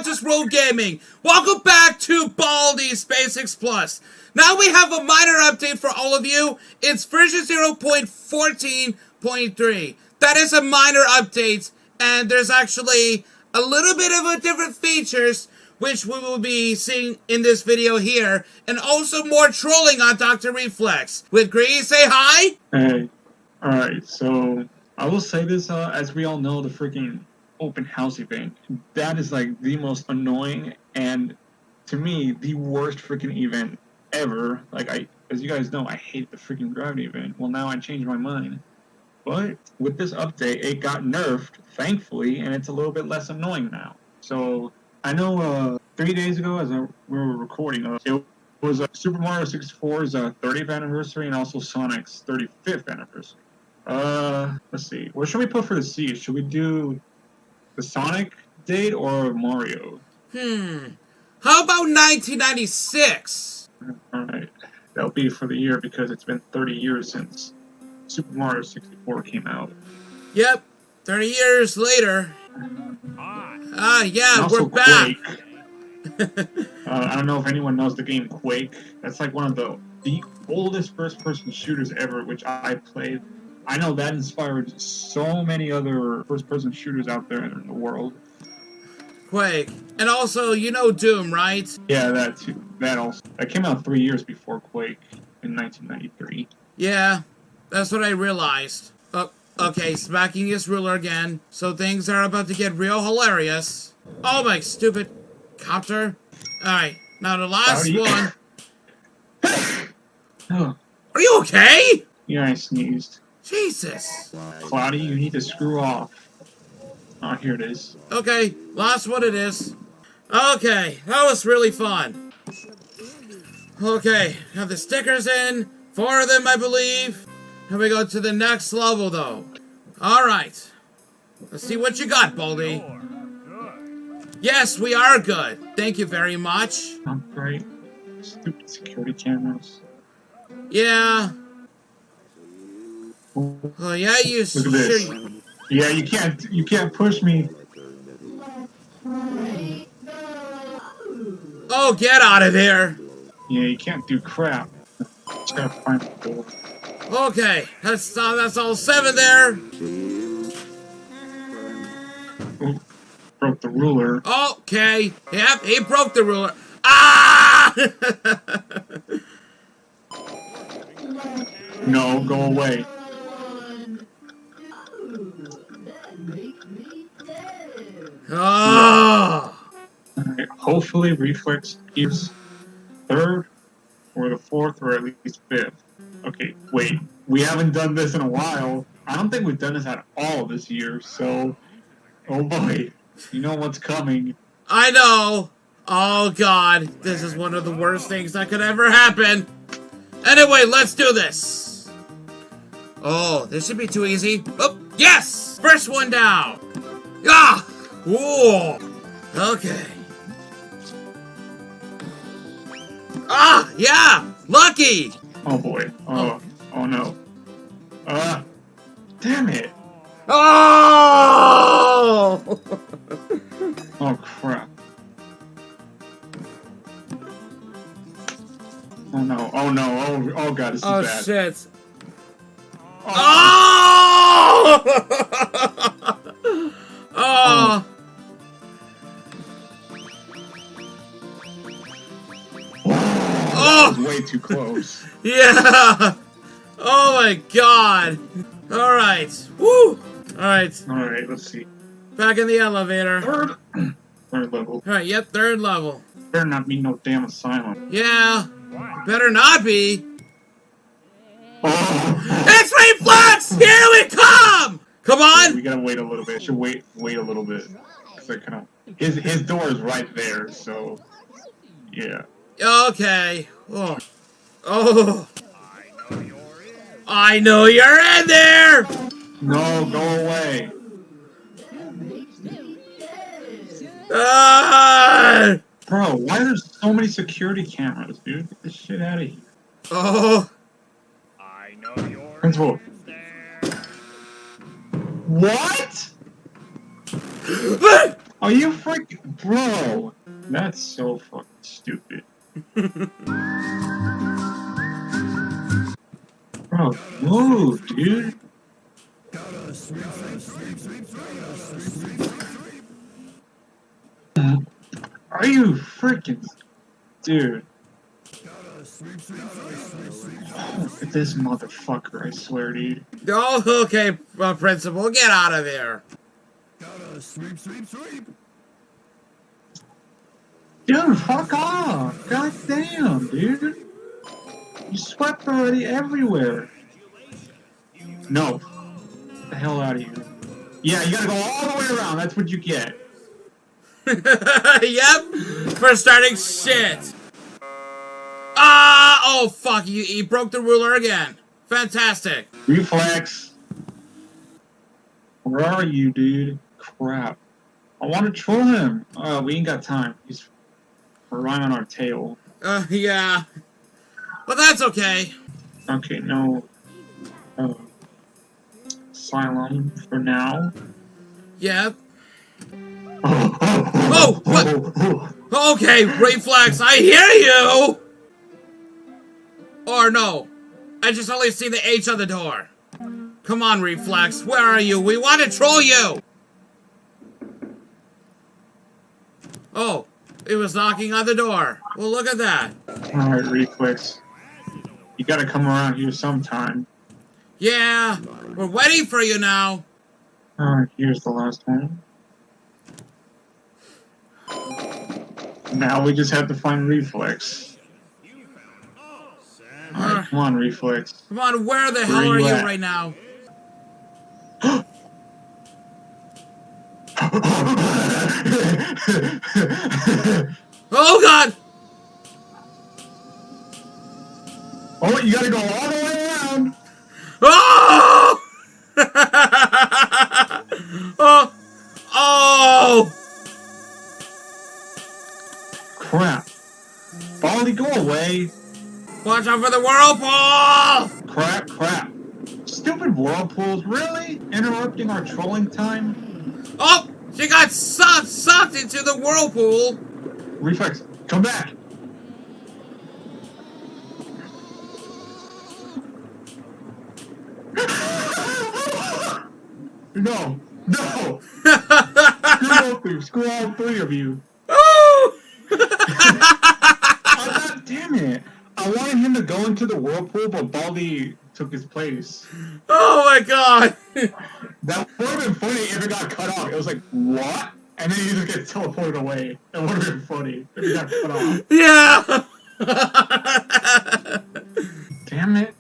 not just road gaming. Welcome back to BALDI'S Basics Plus. Now we have a minor update for all of you. It's version 0.14.3. That is a minor update, and there's actually a little bit of a different features, which we will be seeing in this video here, and also more trolling on Dr. Reflex. With Grease, say hi! Hey. Alright, so I will say this, as we all know, the freaking open house event, that is like the most annoying and, to me, the worst freaking event ever. Like, as you guys know, I hate the freaking gravity event. Well, now I changed my mind. But with this update, it got nerfed, thankfully, and it's a little bit less annoying now. So, I know 3 days ago, as we were recording, it was Super Mario 64's 30th anniversary and also Sonic's 35th anniversary. Let's see. What should we put for the Siege? Should we do the Sonic date or Mario? How about 1996? Alright. That'll be for the year because it's been 30 years since Super Mario 64 came out. Yep. 30 years later. Yeah, we're back. I don't know if anyone knows the game Quake. That's like one of the oldest first-person shooters ever, which I played. I know that inspired so many other first-person shooters out there in the world. Quake. And also, you know Doom, right? Yeah, that too. That also. That came out 3 years before Quake in 1993. Yeah, that's what I realized. Okay, smacking his ruler again. So things are about to get real hilarious. Oh my stupid copter. Alright, now the last one. Oh. Are you okay? Yeah, I sneezed. Jesus. Cloudy, you need to screw off. Oh, here it is. Okay, last one it is. Okay, that was really fun. Okay, have the stickers in. 4 of them, I believe. Here we go to the next level, though. Alright. Let's see what you got, Baldi. Yes, we are good. Thank you very much. I'm great. Stupid security cameras. Yeah. Oh, yeah, you Look at this. Yeah, you can't push me. Oh, get out of there. Yeah, you can't do crap. Just gotta find the door. Okay, that's all 7 there. Ooh, broke the ruler. Okay, yep, he broke the ruler. Ah! No, go away. Oh! Alright, hopefully Reflex gives 3rd or the 4th or at least 5th. Okay, wait. We haven't done this in a while. I don't think we've done this at all this year, so... Oh boy. You know what's coming. I know. Oh god, this is one of the worst things that could ever happen. Anyway, let's do this. Oh, this should be too easy. Oh, yes! First one down. Ah! Whoa! Okay. Ah! Yeah! Lucky! Oh boy. Oh no. Damn it! Oh! Oh crap. Oh no, oh no, oh god, this is bad. Oh shit. Oh! Oh! That was way too close. Yeah! Oh my god! Alright. Woo! Alright. Alright, let's see. Back in the elevator. Third level. Alright, yep, 3rd level. Better not be no damn asylum. Yeah. Better not be. Oh! It's Reflex! Here we come! Come on! We gotta wait a little bit. Should wait a little bit. Cause I kind of his door is right there, so yeah. Okay. Oh. Oh. I know you're in there! No, go away. Bro, why are there so many security cameras, dude? Get this shit out of here. Oh. I know you're Principal. What? Are you freaking... Bro! That's so fucking stupid. Bro, move, dude! Are you freaking... Dude. This motherfucker, I swear, dude. Oh, okay, Principal, get out of here. Dude, fuck off! God damn, dude! You swept already everywhere. No. Get the hell out of here. Yeah, you gotta go all the way around. That's what you get. Yep, for starting shit. Ah, oh fuck, he broke the ruler again. Fantastic. Reflex. Where are you, dude? Crap. I want to troll him. We ain't got time. He's right on our tail. Yeah. But that's okay. Okay, no. Asylum for now. Yep. Oh, what? Okay, Reflex, I hear you! Or no, I just only see the H on the door. Come on, Reflex, where are you? We want to troll you! Oh, it was knocking on the door. Well, look at that. Alright, Reflex. You gotta come around here sometime. Yeah, we're waiting for you now. Alright, here's the last one. Now we just have to find Reflex. Alright, come on, Reflex. Come on, where the hell are you right now? Oh god! Oh, you gotta go all the way around! Oh! Oh! Oh! Crap. Baldi, go away! Watch out for the whirlpool! Crap, crap. Stupid whirlpools, really? Interrupting our trolling time? Oh! She got sucked into the whirlpool! Reflex, come back! No! No! Screw all three of you. Oh! Oh, God damn it! I wanted him to go into the whirlpool, but Baldi took his place. Oh my god! That would have been funny if it got cut off. It was like, what? And then he just gets teleported away. That would have been funny if he got cut off. Yeah! Damn it.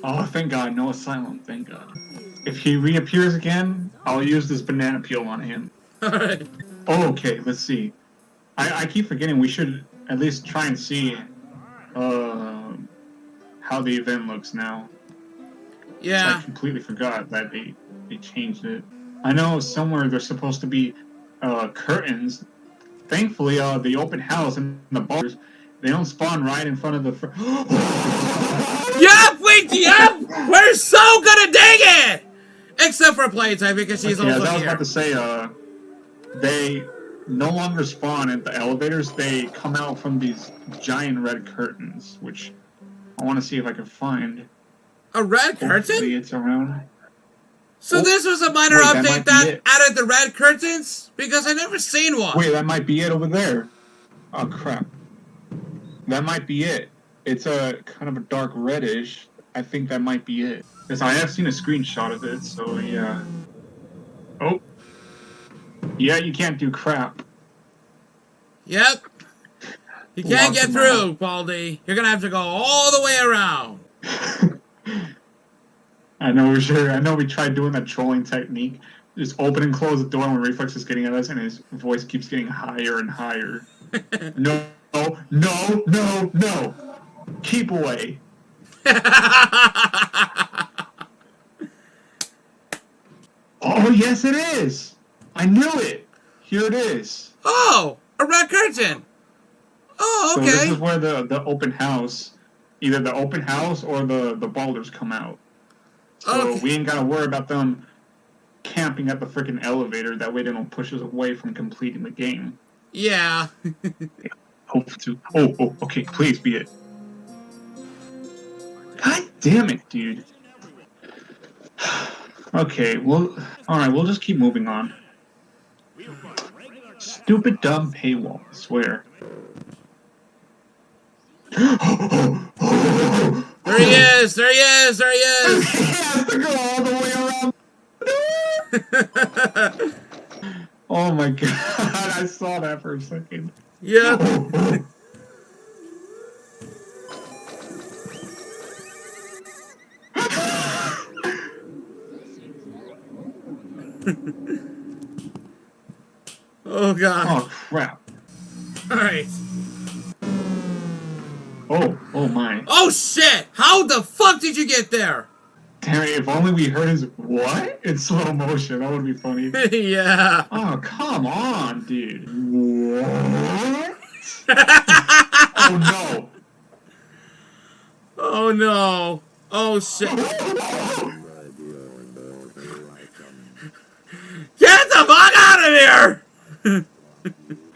Oh, thank God. No asylum. Thank God. If he reappears again, I'll use this banana peel on him. Alright. Oh, okay. Let's see. I keep forgetting we should at least try and see how the event looks now. Yeah. I completely forgot that they changed it. I know somewhere there's supposed to be curtains. Thankfully, the open house and the bars, they don't spawn right in front of the... Yep! We're so gonna dig it! Except for Playtime, because she's okay, also I was here. about to say, they no longer spawn at the elevators. They come out from these giant red curtains, which I want to see if I can find. A red Hopefully curtain? it's around. So this was a minor wait, that update might be that it. added the red curtains? Because I never seen one. Wait, that might be it over there. Oh, crap. That might be it. It's a kind of a dark reddish. I think that might be it. Because I have seen a screenshot of it, so yeah. Oh. Yeah, you can't do crap. Yep. You can't Lock get them through, Baldi. You're gonna have to go all the way around. I know we tried doing that trolling technique. Just open and close the door when Reflex is getting at us and his voice keeps getting higher and higher. No. Keep away. Oh, yes it is! I knew it! Here it is. Oh, a red curtain. Oh, okay. So this is where the open house, either the open house or the Balders come out. So Okay. we ain't gotta worry about them camping at the freaking elevator. That way they don't push us away from completing the game. Yeah. Hope to. Oh, okay, please be it. God damn it, dude. Okay, well, alright, we'll just keep moving on. Stupid dumb paywall, I swear. There he is! There he is! There he is! He has to go all the way around. Oh my god, I saw that for a second. Yep. Oh god. Oh crap. Alright. Oh my. Oh shit! How the fuck did you get there? Damn it, if only we heard his what in slow motion, that would be funny. Yeah. Oh, come on, dude. What? Oh no. Oh no. Oh shit. Get the fuck out of here!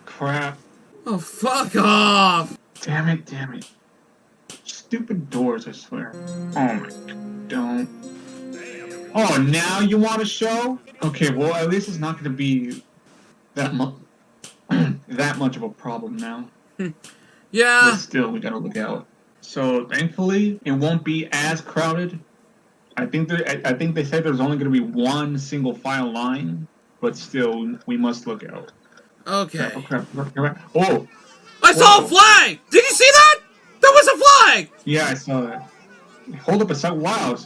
Crap. Oh, fuck off! Damn it. Stupid doors, I swear. Oh my god, don't. Oh, now you want to show? Okay, well, at least it's not going to be that much of a problem now. Yeah. But still, we gotta look out. So, thankfully, it won't be as crowded. I think they said there's only going to be one single file line, but still, we must look out. Okay. Crap. Oh! I saw a flag! Did you see that? There was a flag! Yeah, I saw that. Hold up a second. Wow.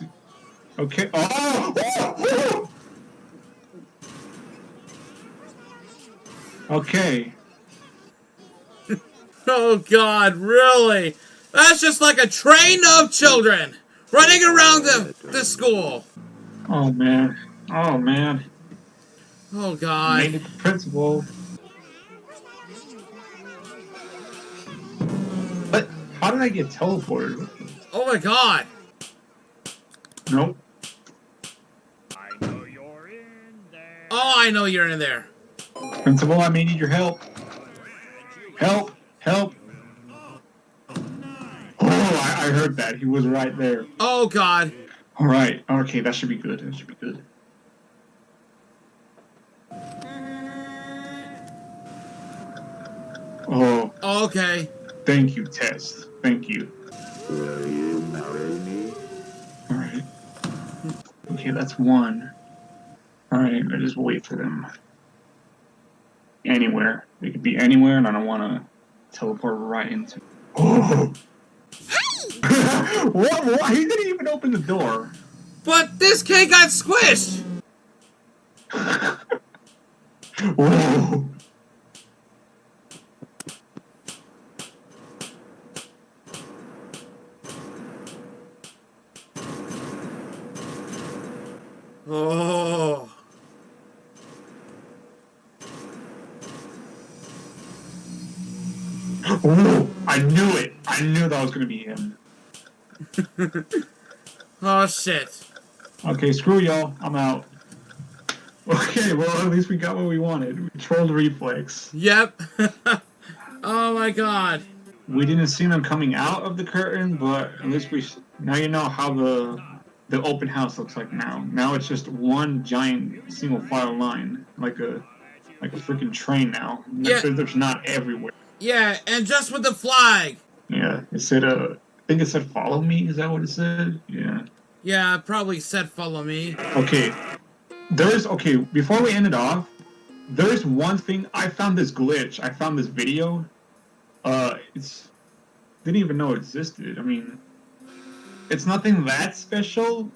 Okay. Oh! Okay. Oh god, really? That's just like a train of children running around the school. Oh man. Oh God. Made it the principal. But how did I get teleported? Oh my god. Nope. I know you're in there. Oh, I know you're in there. Principal, I may need your help. Help! Oh, I heard that. He was right there. Oh god. Alright. Okay, that should be good. Oh, Okay. thank you, Test. Thank you. Alright. Okay, that's one. Alright, I just wait for them. Anywhere. They could be anywhere, and I don't want to teleport right into... Oh! What? He didn't even open the door. But this kid got squished! Whoa! Oh. Ooh, I knew it. I knew that was going to be him. Oh shit. Okay, screw y'all. I'm out. Okay, well, at least we got what we wanted. We controlled Reflex. Yep. Oh my god. We didn't see them coming out of the curtain, but at least now you know how the open house looks like now. Now it's just one giant single file line, like a freaking train now. Yeah. There's not everywhere. Yeah, and just with the flag. Yeah, it said I think it said follow me. Is that what it said? Yeah. Yeah, it probably said follow me. Okay. Before we end it off, there's one thing. I found this glitch. I found this video. Didn't even know it existed. I mean, it's nothing that special,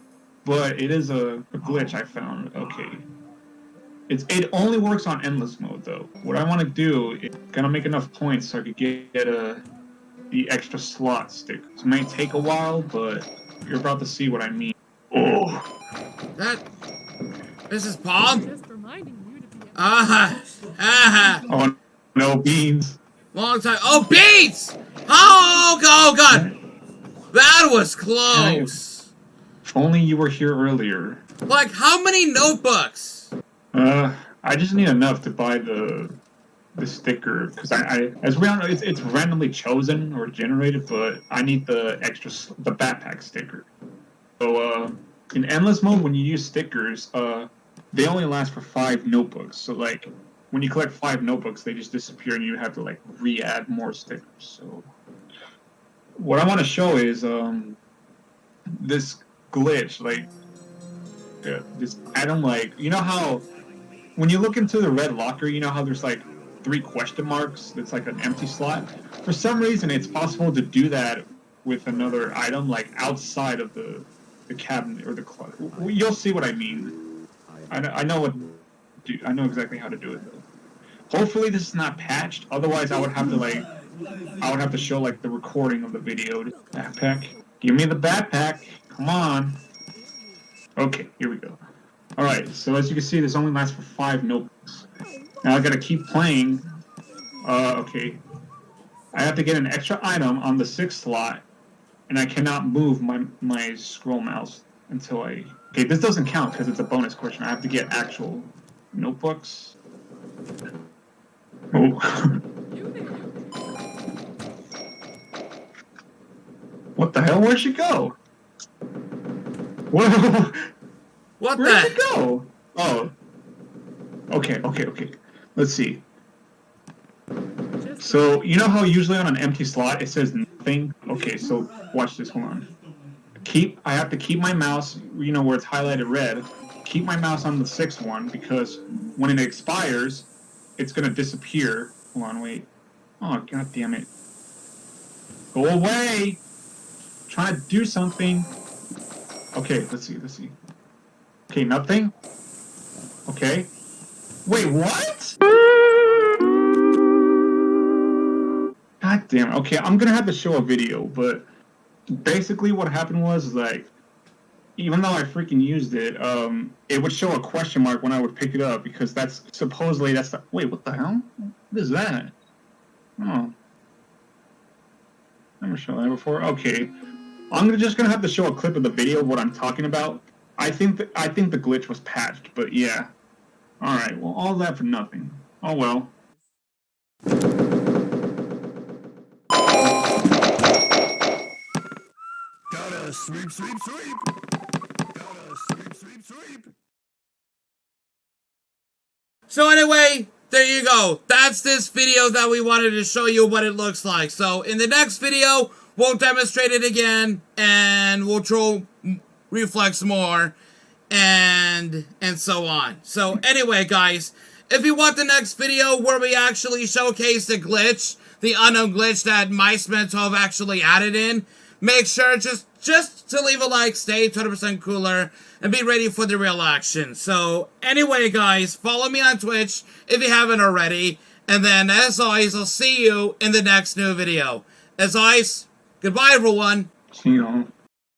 but it is a glitch I found. Okay. It only works on endless mode though. What I want to do is gonna make enough points so I could get the extra slot stick. It might take a while, but you're about to see what I mean. Oh. This is Palm? Just reminding you to be Oh no, beans. Long time. Oh, beats! Oh god! That was close. If only you were here earlier. Like, how many notebooks? I just need enough to buy the sticker because I as we all know it's randomly chosen or generated, but I need the the backpack sticker. So in endless mode, when you use stickers, they only last for 5 notebooks. So like when you collect 5 notebooks, they just disappear, and you have to like re-add more stickers. So what I want to show is this glitch, like this item, like you know how when you look into the red locker, you know how there's like 3 question marks. It's like an empty slot. For some reason, it's possible to do that with another item, like outside of the cabinet or the closet. You'll see what I mean. I know exactly how to do it though. Hopefully this is not patched. Otherwise, I would have to show like the recording of the video. Backpack. Give me the backpack. Come on. Okay, here we go. Alright, so as you can see, this only lasts for 5 notebooks. Now I gotta keep playing. Okay. I have to get an extra item on the 6th slot, and I cannot move my scroll mouse until I... Okay, this doesn't count because it's a bonus question. I have to get actual notebooks. Oh. What the hell? Where'd she go? Whoa! What Where'd the? she go? Oh. Okay. Let's see. So, you know how usually on an empty slot it says nothing? Okay, so watch this, hold on. I have to keep my mouse, you know, where it's highlighted red, keep my mouse on the 6th one, because when it expires, it's gonna disappear. Hold on, wait. Oh, god damn it. Go away! I'm trying to do something. Okay, let's see. Okay, nothing? Okay. Wait, what? God damn it. Okay, I'm gonna have to show a video, but basically what happened was, like, even though I freaking used it, it would show a question mark when I would pick it up, because that's the... Wait, what the hell? What is that? Oh. Never shown that before? Okay. I'm just gonna have to show a clip of the video of what I'm talking about. I think the glitch was patched, but yeah. Alright, well, all that for nothing. Oh well. Gotta sweep. Gotta sweep. So anyway, there you go. That's this video that we wanted to show you what it looks like. So in the next video, we'll demonstrate it again, and we'll throw Reflex more, and so on. So anyway, guys, if you want the next video where we actually showcase the glitch, the unknown glitch that MiceMan12 actually added in, make sure just to leave a like, stay 20% cooler, and be ready for the real action. So anyway, guys, follow me on Twitch if you haven't already, and then as always, I'll see you in the next new video. As always, goodbye everyone. See y'all.